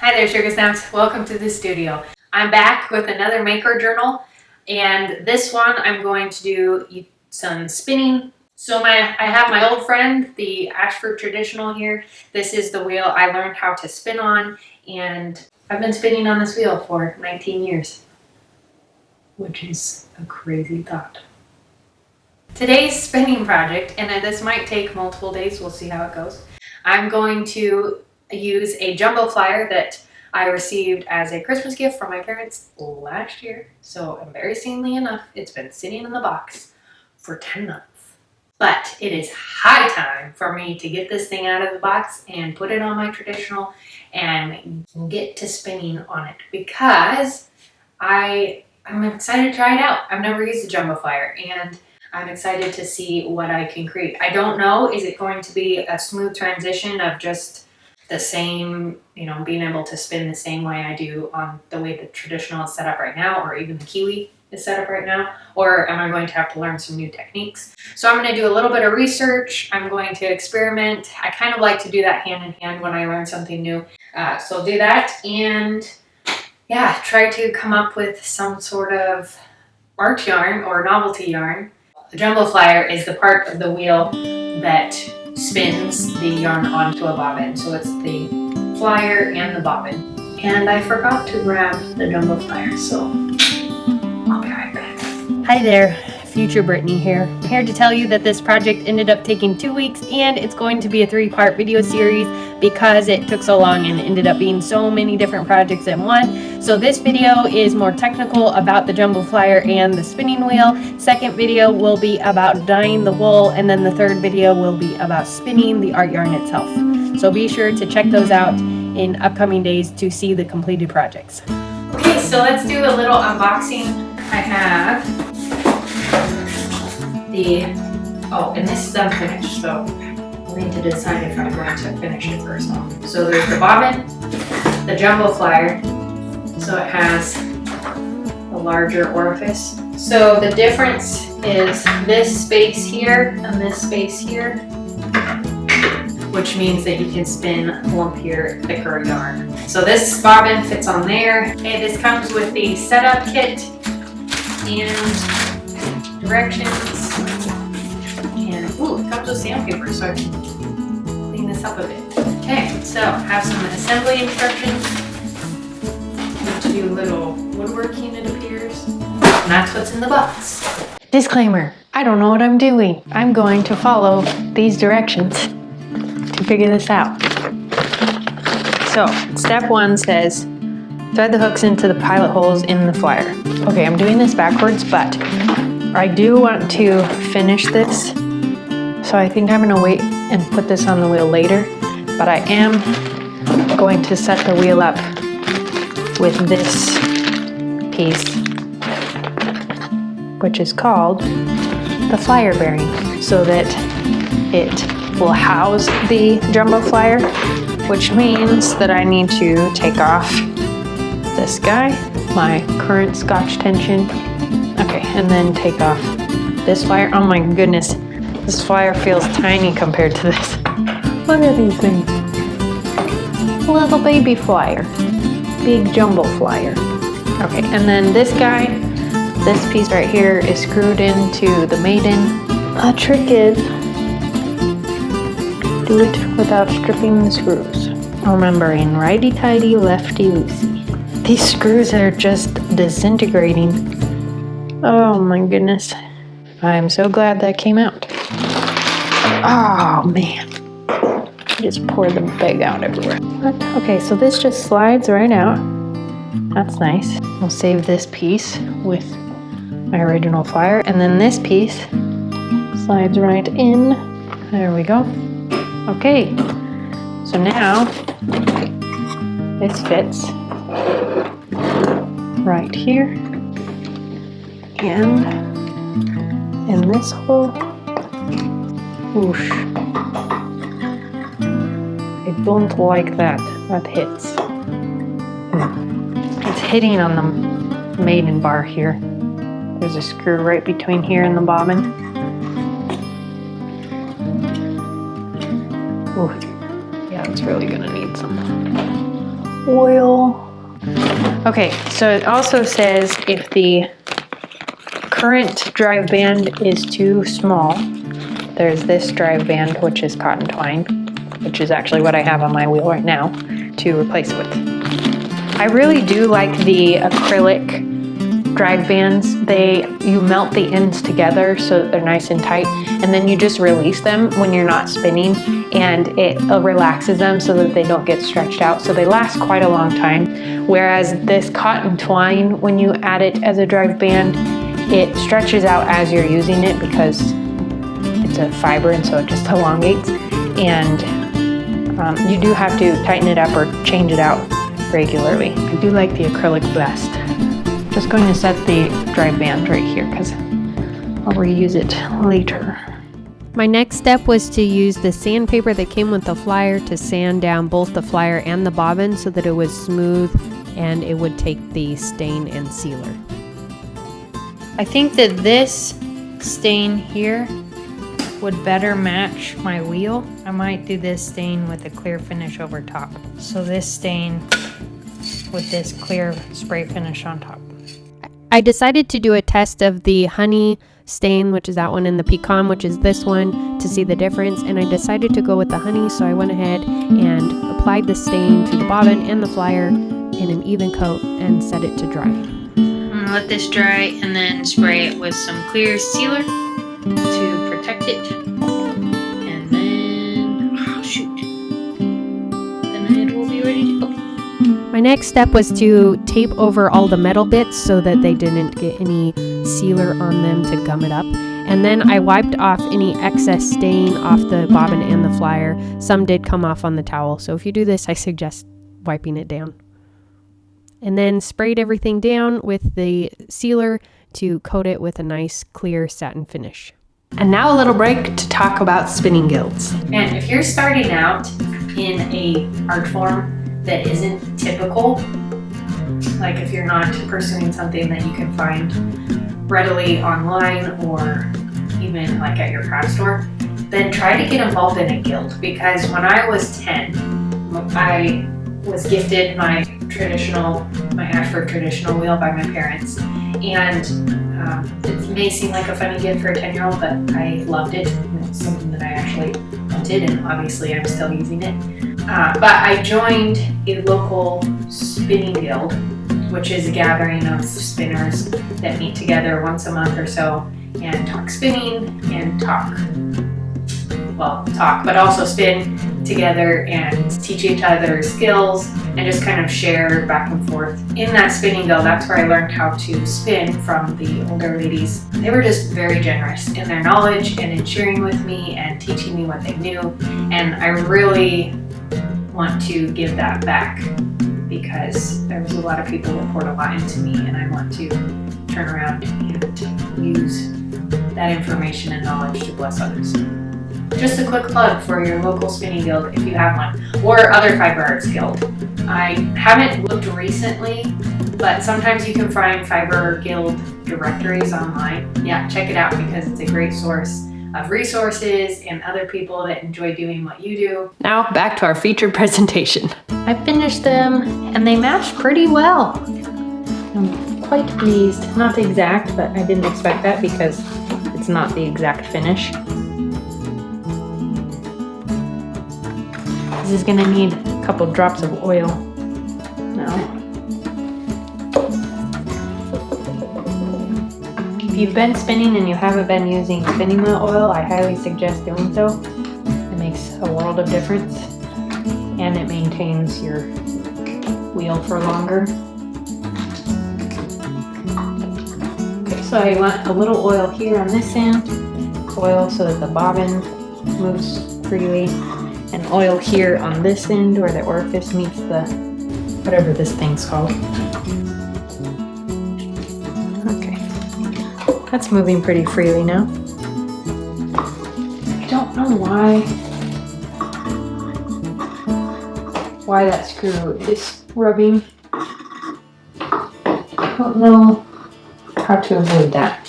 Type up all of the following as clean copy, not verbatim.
Hi there, Sugar Snaps. Welcome to the studio. I'm back with another maker journal, and this one I'm going to do some spinning. So I have my old friend, the Ashford traditional here. This is the wheel I learned how to spin on, and I've been spinning on this wheel for 19 years, which is a crazy thought. Today's spinning project, and this might take multiple days, we'll see how it goes. I'm going to use a jumbo flyer that I received as a Christmas gift from my parents last year. So embarrassingly enough, it's been sitting in the box for 10 months. But it is high time for me to get this thing out of the box and put it on my traditional and get to spinning on it, because I'm excited to try it out. I've never used a jumbo flyer, and I'm excited to see what I can create. I don't know, is it going to be a smooth transition of just the same, being able to spin the same way I do on the way the traditional is set up right now, or even the Kiwi is set up right now, or am I going to have to learn some new techniques? So I'm going to do a little bit of research. I'm going to experiment. I kind of like to do that hand in hand when I learn something new. So I'll do that and try to come up with some sort of art yarn or novelty yarn. The jumbo flyer is the part of the wheel that spins the yarn onto a bobbin. So it's the flyer and the bobbin. And I forgot to grab the jumbo flyer, so I'll be right back. Hi there, future Brittany here. I'm here to tell you that this project ended up taking 2 weeks, and it's going to be a 3-part video series because it took so long and ended up being so many different projects in one. So this video is more technical about the jumbo flyer and the spinning wheel. Second video will be about dyeing the wool, and then the third video will be about spinning the art yarn itself. So be sure to check those out in upcoming days to see the completed projects. Okay, so let's do a little unboxing. I have and this is unfinished, so I need to decide if I'm going to finish it first. So there's the bobbin, the jumbo flyer, so it has a larger orifice. So the difference is this space here and this space here, which means that you can spin lumpier, thicker yarn. So this bobbin fits on there. Okay, this comes with the setup kit and directions. It comes with sandpaper, so I can clean this up a bit. Okay, so I have some assembly instructions. Need to do little woodworking, it appears. And that's what's in the box. Disclaimer, I don't know what I'm doing. I'm going to follow these directions to figure this out. So, step 1 says, thread the hooks into the pilot holes in the flyer. Okay, I'm doing this backwards, but I do want to finish this. So I think I'm gonna wait and put this on the wheel later, but I am going to set the wheel up with this piece, which is called the flyer bearing, so that it will house the jumbo flyer, which means that I need to take off this guy, my current Scotch tension, okay, and then take off this flyer. Oh my goodness. This flyer feels tiny compared to this. Look at these things. Little baby flyer. Big jumbo flyer. Okay, and then this guy, this piece right here is screwed into the maiden. The trick is, do it without stripping the screws. Remembering righty-tighty, lefty-loosey. These screws are just disintegrating. Oh my goodness. I'm so glad that came out. Oh man, I just poured the bag out everywhere. What? Okay, so this just slides right out. That's nice. I'll save this piece with my original flyer, and then this piece slides right in. There we go. Okay, so now this fits right here and in this hole. Whoosh. I don't like that. That hits. It's hitting on the maiden bar here. There's a screw right between here and the bobbin. Ooh. Yeah, it's really gonna need some oil. Okay, so it also says if the current drive band is too small, there's this drive band, which is cotton twine, which is actually what I have on my wheel right now, to replace it with. I really do like the acrylic drive bands. You melt the ends together so that they're nice and tight, and then you just release them when you're not spinning, and it relaxes them so that they don't get stretched out. So they last quite a long time. Whereas this cotton twine, when you add it as a drive band, it stretches out as you're using it because it's a fiber, and so it just elongates. And you do have to tighten it up or change it out regularly. I do like the acrylic best. Just going to set the drive band right here because I'll reuse it later. My next step was to use the sandpaper that came with the flyer to sand down both the flyer and the bobbin so that it was smooth and it would take the stain and sealer. I think that this stain here would better match my wheel. I might do this stain with a clear finish over top. So this stain with this clear spray finish on top. I decided to do a test of the honey stain, which is that one, and the pecan, which is this one, to see the difference, and I decided to go with the honey, so I went ahead and applied the stain to the bobbin and the flyer in an even coat and set it to dry. I'm gonna let this dry and then spray it with some clear sealer to protect it, and then, oh shoot, then it will be ready to go. My next step was to tape over all the metal bits so that they didn't get any sealer on them to gum it up. And then I wiped off any excess stain off the bobbin and the flyer. Some did come off on the towel, so if you do this, I suggest wiping it down. And then sprayed everything down with the sealer to coat it with a nice clear satin finish. And now a little break to talk about spinning guilds. And if you're starting out in a art form that isn't typical, like if you're not pursuing something that you can find readily online or even like at your craft store, then try to get involved in a guild. Because when I was 10, I was gifted my Ashford traditional wheel by my parents, and it may seem like a funny gift for a 10-year-old, but I loved it. It's something that I actually wanted, and obviously I'm still using it. But I joined a local spinning guild, which is a gathering of spinners that meet together once a month or so and talk spinning and but also spin together and teach each other skills and just kind of share back and forth. In that spinning guild, that's where I learned how to spin from the older ladies. They were just very generous in their knowledge and in sharing with me and teaching me what they knew, and I really want to give that back because there was a lot of people that poured a lot into me, and I want to turn around and use that information and knowledge to bless others. Just a quick plug for your local spinning guild if you have one, or other fiber arts guild. I haven't looked recently, but sometimes you can find fiber guild directories online. Yeah, check it out because it's a great source of resources and other people that enjoy doing what you do. Now back to our featured presentation. I finished them and they matched pretty well. I'm quite pleased. Not the exact, but I didn't expect that because it's not the exact finish. This is gonna need a couple drops of oil now. If you've been spinning and you haven't been using spinning wheel oil, I highly suggest doing so. It makes a world of difference and it maintains your wheel for longer. Okay, so I want a little oil here on this end, oil so that the bobbin moves freely, and oil here on this end where the orifice meets the, whatever this thing's called. Okay, that's moving pretty freely now. I don't know why that screw is rubbing. I don't know how to avoid that.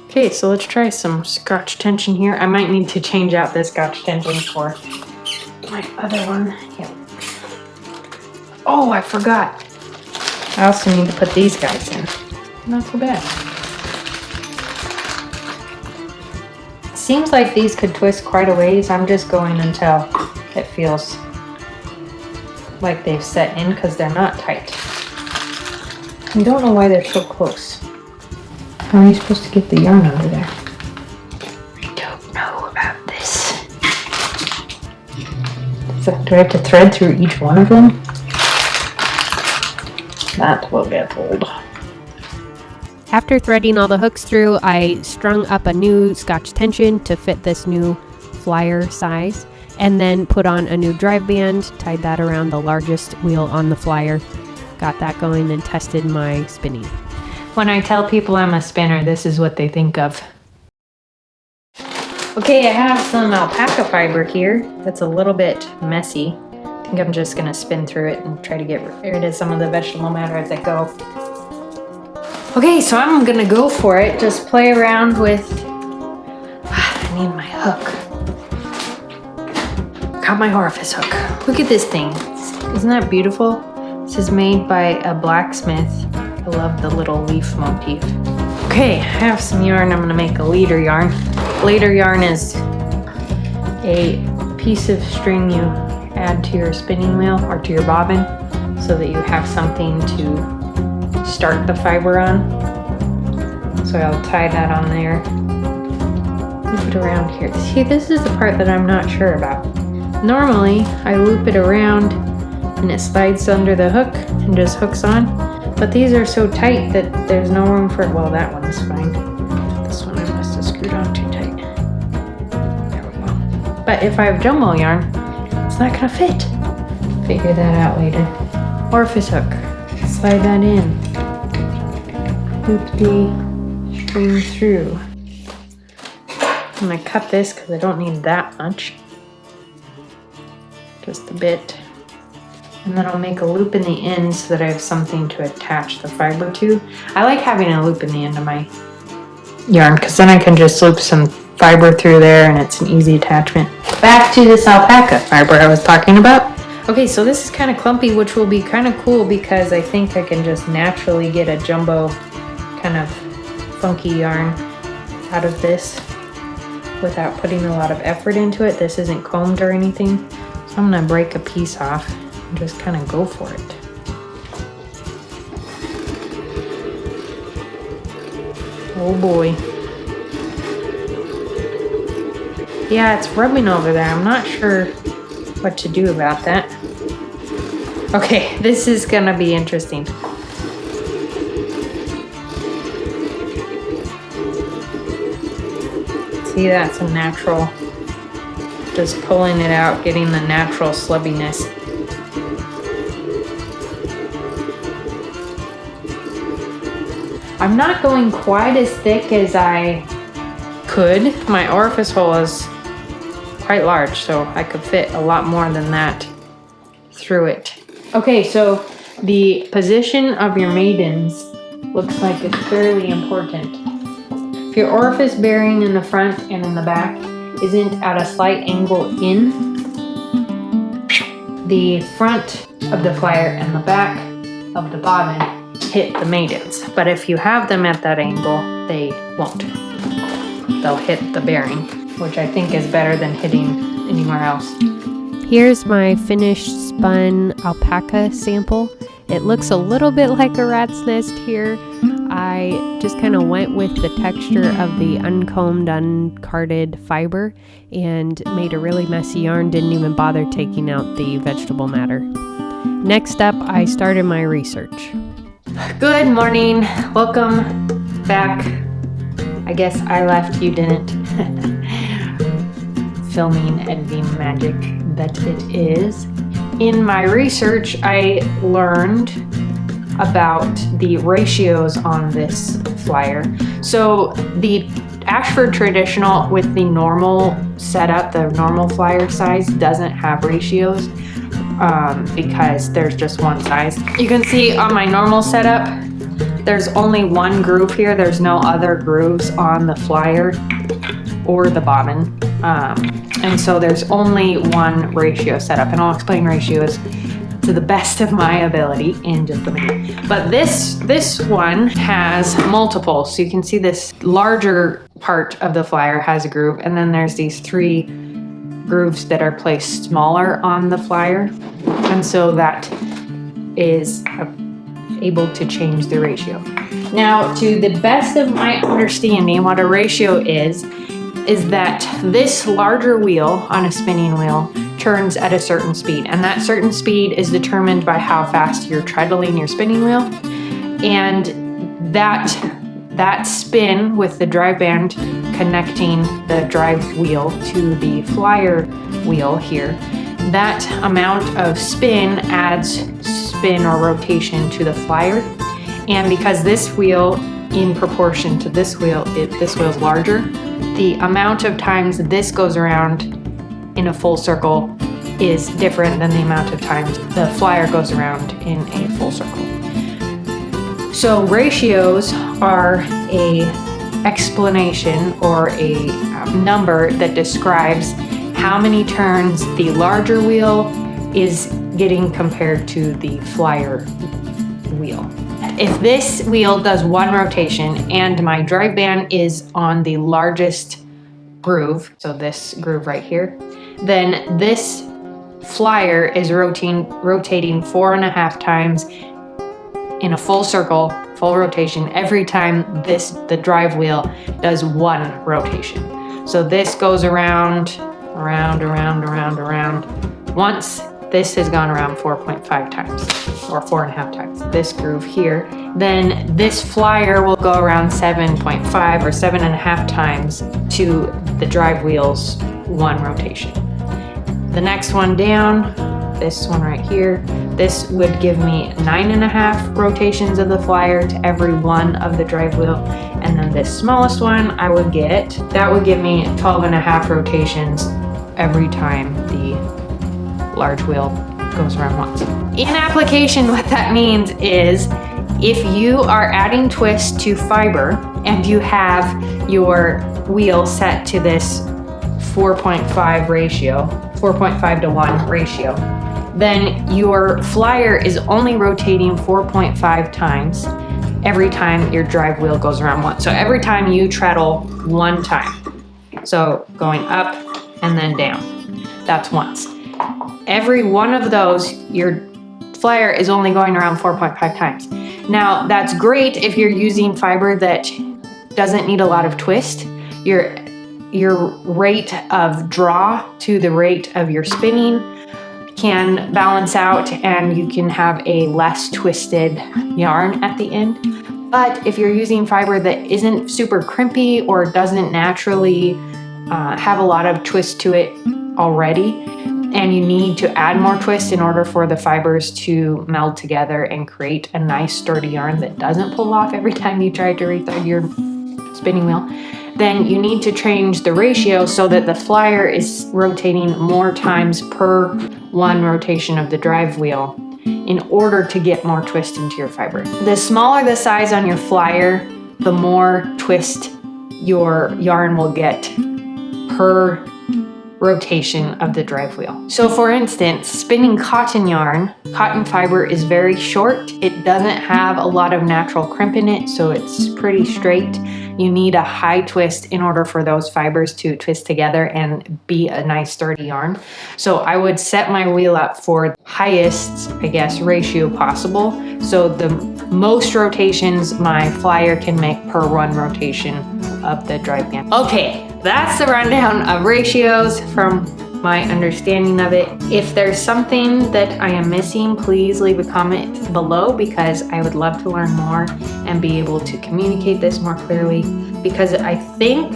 Okay, so let's try some scotch tension here. I might need to change out this scotch tension for my other one. Yep. Oh, I forgot. I also need to put these guys in. Not so bad. Seems like these could twist quite a ways. I'm just going until it feels like they've set in because they're not tight. I don't know why they're so close. How are you supposed to get the yarn under there? I don't know about this. Do I have to thread through each one of them? That will get old. After threading all the hooks through, I strung up a new Scotch tension to fit this new flyer size, and then put on a new drive band, tied that around the largest wheel on the flyer, got that going, and tested my spinning. When I tell people I'm a spinner, this is what they think of. Okay, I have some alpaca fiber here that's a little bit messy. I think I'm just gonna spin through it and try to get rid of some of the vegetable matter as I go. Okay, so I'm gonna go for it. Just play around with, I need my hook. Got my orifice hook. Look at this thing. Isn't that beautiful? This is made by a blacksmith. I love the little leaf motif. Okay, I have some yarn. I'm gonna make a leader yarn. Leader yarn is a piece of string you add to your spinning wheel or to your bobbin so that you have something to start the fiber on. So I'll tie that on there. Loop it around here. See, this is the part that I'm not sure about. Normally, I loop it around and it slides under the hook and just hooks on. But these are so tight that there's no room for, well, that one's fine. This one I must have screwed on too tight. There we go. But if I have jumbo yarn, it's not gonna fit. Figure that out later. Orifice hook. Slide that in. Loop the string through. I'm gonna cut this because I don't need that much. Just a bit. And then I'll make a loop in the end so that I have something to attach the fiber to. I like having a loop in the end of my yarn because then I can just loop some fiber through there and it's an easy attachment. Back to this alpaca fiber I was talking about. Okay, so this is kind of clumpy, which will be kind of cool because I think I can just naturally get a jumbo kind of funky yarn out of this without putting a lot of effort into it. This isn't combed or anything. So I'm gonna break a piece off and just kind of go for it. Oh boy. Yeah, it's rubbing over there. I'm not sure what to do about that. Okay, this is gonna be interesting. See, that's a natural, just pulling it out, getting the natural slubbiness. I'm not going quite as thick as I could. My orifice hole is quite large, so I could fit a lot more than that through it. Okay, so the position of your maidens looks like it's fairly important. If your orifice bearing in the front and in the back isn't at a slight angle in, the front of the flyer and the back of the bobbin hit the maidens. But if you have them at that angle, they won't. They'll hit the bearing, which I think is better than hitting anywhere else. Here's my finished spun alpaca sample. It looks a little bit like a rat's nest here. I just kind of went with the texture of the uncombed, uncarded fiber and made a really messy yarn. Didn't even bother taking out the vegetable matter. Next up, I started my research. Good morning. Welcome back. I guess I left, you didn't. Filming, editing magic that it is. In my research, I learned about the ratios on this flyer. So the Ashford traditional with the normal setup, the normal flyer size, doesn't have ratios because there's just one size. You can see on my normal setup, there's only one groove here. There's no other grooves on the flyer or the bobbin. And so there's only one ratio setup, and I'll explain ratios to the best of my ability in just a minute. But this one has multiple. So you can see this larger part of the flyer has a groove, and then there's these 3 grooves that are placed smaller on the flyer. And so that is able to change the ratio. Now, to the best of my understanding, what a ratio is that this larger wheel on a spinning wheel turns at a certain speed, and that certain speed is determined by how fast you're treadling your spinning wheel, and that spin with the drive band connecting the drive wheel to the flyer wheel here, that amount of spin adds spin or rotation to the flyer. And because this wheel, in proportion to this wheel, this wheel's larger, the amount of times this goes around in a full circle is different than the amount of times the flyer goes around in a full circle. So ratios are a explanation or a number that describes how many turns the larger wheel is getting compared to the flyer wheel. If this wheel does 1 rotation and my drive band is on the largest groove, so this groove right here, then this flyer is rotating 4.5 times in a full circle, full rotation, every time the drive wheel does 1 rotation. So this goes around. Once this has gone around 4.5 times or 4.5 times, this groove here, then this flyer will go around 7.5 or 7.5 times to the drive wheel's 1 rotation. The next one down, this one right here, this would give me 9.5 rotations of the flyer to every one of the drive wheel. And then this smallest one that would give me 12.5 rotations every time the large wheel goes around once. In application, what that means is if you are adding twist to fiber and you have your wheel set to this 4.5 ratio, 4.5 to 1 ratio, then your flyer is only rotating 4.5 times every time your drive wheel goes around once. So every time you treadle 1 time. So going up and then down, that's once. Every one of those, your flyer is only going around 4.5 times. Now, that's great if you're using fiber that doesn't need a lot of twist. Your rate of draw to the rate of your spinning can balance out and you can have a less twisted yarn at the end. But if you're using fiber that isn't super crimpy or doesn't naturally have a lot of twist to it already, and you need to add more twist in order for the fibers to meld together and create a nice sturdy yarn that doesn't pull off every time you try to rethread your spinning wheel, then you need to change the ratio so that the flyer is rotating more times per 1 rotation of the drive wheel in order to get more twist into your fiber. The smaller the size on your flyer, the more twist your yarn will get per rotation of the drive wheel. So for instance, spinning cotton yarn, cotton fiber is very short. It doesn't have a lot of natural crimp in it, so it's pretty straight. You need a high twist in order for those fibers to twist together and be a nice sturdy yarn. So I would set my wheel up for highest, ratio possible. So the most rotations my flyer can make per 1 rotation of the drive band. Okay, that's the rundown of ratios from my understanding of it. If there's something that I am missing, please leave a comment below because I would love to learn more and be able to communicate this more clearly, because I think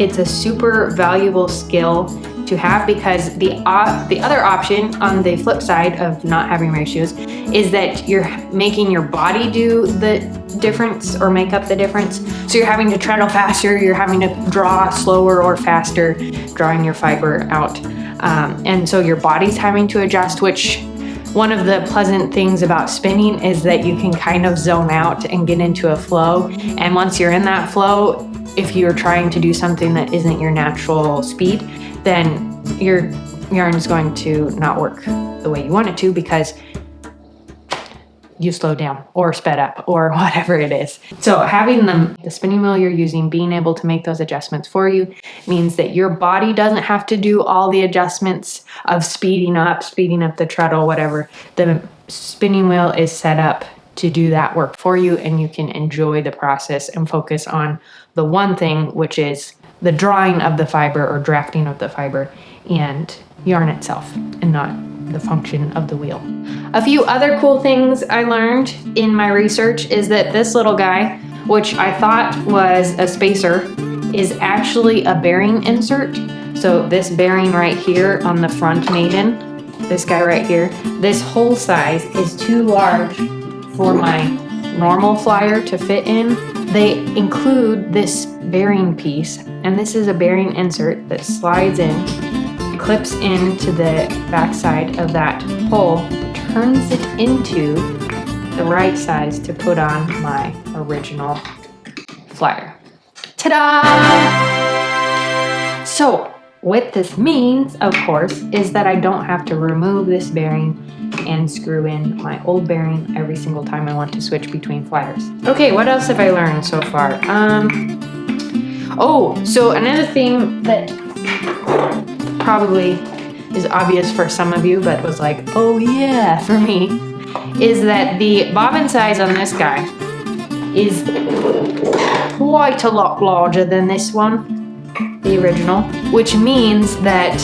it's a super valuable skill to have, because the other option on the flip side of not having ratios is that you're making your body do the difference or make up the difference. So you're having to treadle faster, you're having to draw slower or faster, drawing your fiber out. And so your body's having to adjust, which one of the pleasant things about spinning is that you can kind of zone out and get into a flow. And once you're in that flow, if you're trying to do something that isn't your natural speed, then your yarn is going to not work the way you want it to, because you slow down or sped up or whatever it is. So having the spinning wheel you're using, being able to make those adjustments for you means that your body doesn't have to do all the adjustments of speeding up the treadle, whatever. The spinning wheel is set up to do that work for you, and you can enjoy the process and focus on the one thing, which is the drawing of the fiber or drafting of the fiber and yarn itself, and not the function of the wheel. A few other cool things I learned in my research is that this little guy, which I thought was a spacer, is actually a bearing insert. So this bearing right here on the front maiden, this guy right here, this hole size is too large for my normal flyer to fit in. They include this bearing piece, and this is a bearing insert that slides in, clips into the backside of that hole, turns it into the right size to put on my original flyer. Ta-da! So what this means, of course, is that I don't have to remove this bearing and screw in my old bearing every single time I want to switch between flyers. Okay, what else have I learned so far? So another thing that probably is obvious for some of you, but was like, oh yeah, for me, is that the bobbin size on this guy is quite a lot larger than this one, the original, which means that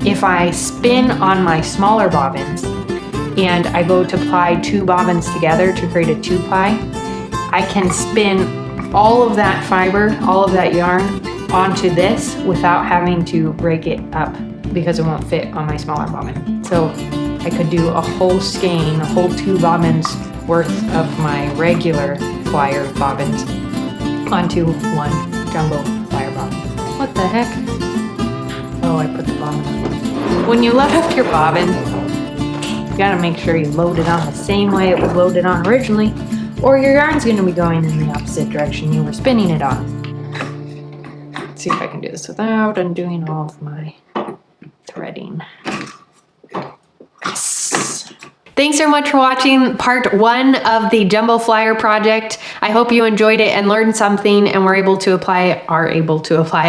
if I spin on my smaller bobbins and I go to ply 2 bobbins together to create a 2-ply, I can spin all of that fiber, all of that yarn onto this without having to break it up because it won't fit on my smaller bobbin. So I could do a whole skein, a whole 2 bobbins worth of my regular flyer bobbins onto one jumbo flyer bobbin. What the heck? Oh, I put the bobbin on. When you load up your bobbin, you gotta make sure you load it on the same way it was loaded on originally, or your yarn's gonna be going in the opposite direction you were spinning it on. Let's see if I can do this without undoing all of my threading. Yes. Thanks so much for watching part 1 of the Jumbo Flyer project. I hope you enjoyed it and learned something and are able to apply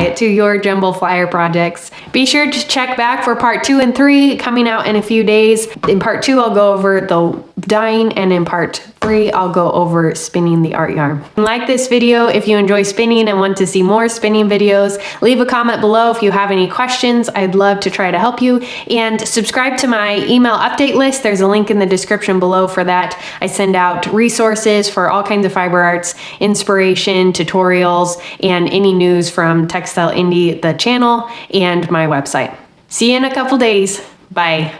it to your Jumbo Flyer projects. Be sure to check back for part 2 and 3 coming out in a few days. In part 2, I'll go over the dyeing, and in part 3, I'll go over spinning the art yarn. Like this video if you enjoy spinning and want to see more spinning videos. Leave a comment below if you have any questions. I'd love to try to help you. And subscribe to my email update list. There's a link in the description below for that. I send out resources for all kinds of fiber arts, inspiration, tutorials, and any news from Textile Indie, the channel, and my website. See you in a couple days. Bye.